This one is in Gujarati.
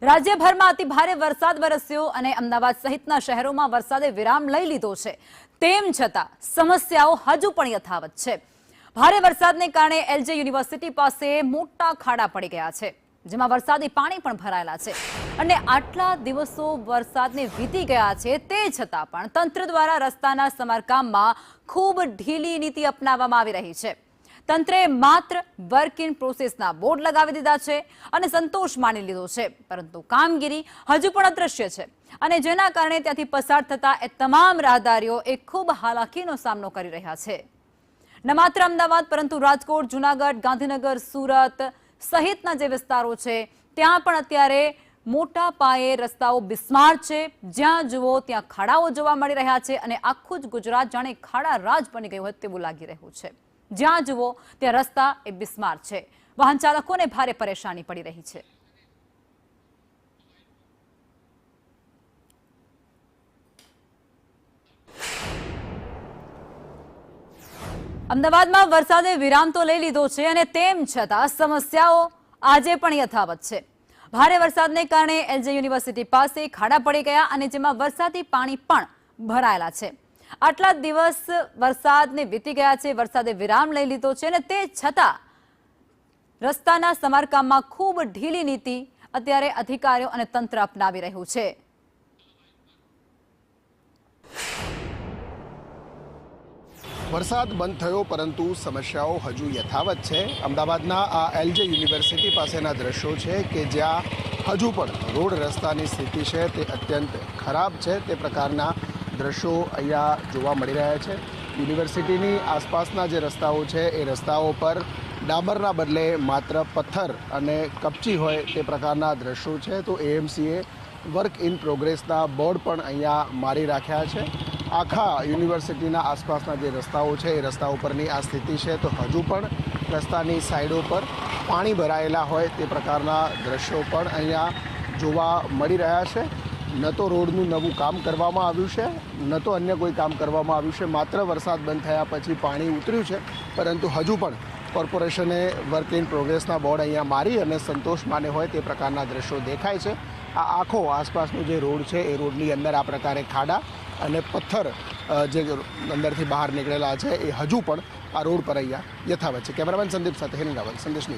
રાજ્યભરમાં અતિ ભારે વરસાદ વરસ્યો અને અમદાવાદ સહિતના શહેરોમાં વરસાદે વિરામ લઈ લીધો છે। તેમ છતાં સમસ્યાઓ હજુ પણ યથાવત છે। ભારે વરસાદને કારણે એલજે યુનિવર્સિટી પાસે મોટા ખાડા પડી ગયા છે, જેમાં વરસાદી પાણી પણ ભરાયેલા છે અને આટલા દિવસો વરસાદને વીતી ગયા છે તે છતાં પણ તંત્ર દ્વારા રસ્તાના સમારકામમાં ખૂબ ઢીલી નીતિ અપનાવવામાં આવી રહી છે। તંત્રે માત્ર વર્ક ઇન પ્રોસેસના બોર્ડ લગાવી દીધા છે અને સંતોષ માની લીધો છે, પરંતુ કામગીરી હજુ પણ અદ્રશ્ય છે અને જેના કારણે ત્યાંથી પસાર થતા એ તમામ રાહદારીઓ એક ખૂબ હાલાકીનો સામનો કરી રહ્યા છે। ન માત્ર અમદાવાદ પરંતુ રાજકોટ, જૂનાગઢ, ગાંધીનગર, સુરત સહિતના જે વિસ્તારો છે ત્યાં પણ અત્યારે મોટા પાયે રસ્તાઓ બિસ્માર છે। જ્યાં જુઓ ત્યાં ખાડાઓ જોવા મળી રહ્યા છે અને આખું જ ગુજરાત જાણે ખાડા રાજ બની ગયું હોય તેવું લાગી રહ્યું છે। જ્યાં જુઓ ત્યાં રસ્તા એ બિસ્માર છે, વાહન ચાલકોને ભારે પરેશાની પડી રહી છે। અમદાવાદમાં વરસાદે વિરામ તો લઈ લીધો છે અને તેમ છતાં સમસ્યાઓ આજે પણ યથાવત છે। ભારે વરસાદને કારણે એલજે યુનિવર્સિટી પાસે ખાડા પડી ગયા અને જેમાં વરસાદી પાણી પણ ભરાયેલા છે। આટલા દિવસ વરસાદને વીતી ગયા છે, વરસાદે વિરામ લઈ લીધો છે અને તે છતાં રસ્તાના સમારકામમાં ખૂબ ઢીલી નીતિ અત્યારે અધિકારીઓ અને તંત્ર અપનાવી રહ્યું છે। વરસાદ બંધ થયો પરંતુ સમસ્યાઓ હજુ યથાવત છે। અમદાવાદના આ એલજે યુનિવર્સિટી પાસેના દ્રશ્યો છે કે જ્યાં હજુ પણ રોડ રસ્તાની સ્થિતિ છે તે અત્યંત ખરાબ છે। તે પ્રકારના દ્રશ્યો અહીંયા જોવા મળી રહ્યા છે। યુનિવર્સિટીની આસપાસના જે રસ્તાઓ છે એ રસ્તાઓ પર ડામરના બદલે માત્ર પથ્થર અને કપચી હોય તે પ્રકારના દ્રશ્યો છે। તો એએમસીએ વર્ક ઇન પ્રોગ્રેસના બોર્ડ પણ અહીંયા મારી રાખ્યા છે। આખા યુનિવર્સિટીના આસપાસના જે રસ્તાઓ છે એ રસ્તાઓ પરની આ સ્થિતિ છે। તો હજુ પણ રસ્તાની સાઈડો પર પાણી ભરાયેલા હોય તે પ્રકારના દ્રશ્યો પણ અહીંયા જોવા મળી રહ્યા છે। ન તો રોડનું નવું કામ કરવામાં આવ્યું છે, ન તો અન્ય કોઈ કામ કરવામાં આવ્યું છે। માત્ર વરસાદ બંધ થયા પછી પાણી ઉતર્યું છે, પરંતુ હજુ પણ કોર્પોરેશને વર્ક ઇન પ્રોગ્રેસના બોર્ડ અહીંયા મારી અને સંતોષ માને હોય તે પ્રકારના દ્રશ્યો દેખાય છે। આ આખો આસપાસનો જે રોડ છે એ રોડની અંદર આ પ્રકારે ખાડા અને પથ્થર જે અંદરથી બહાર નીકળેલા છે એ હજુ પણ આ રોડ પર અહીંયા યથાવત છે। કેમેરામેન સંદીપ સાથે હિરેન રાવલ, સંદેશ ન્યૂઝ।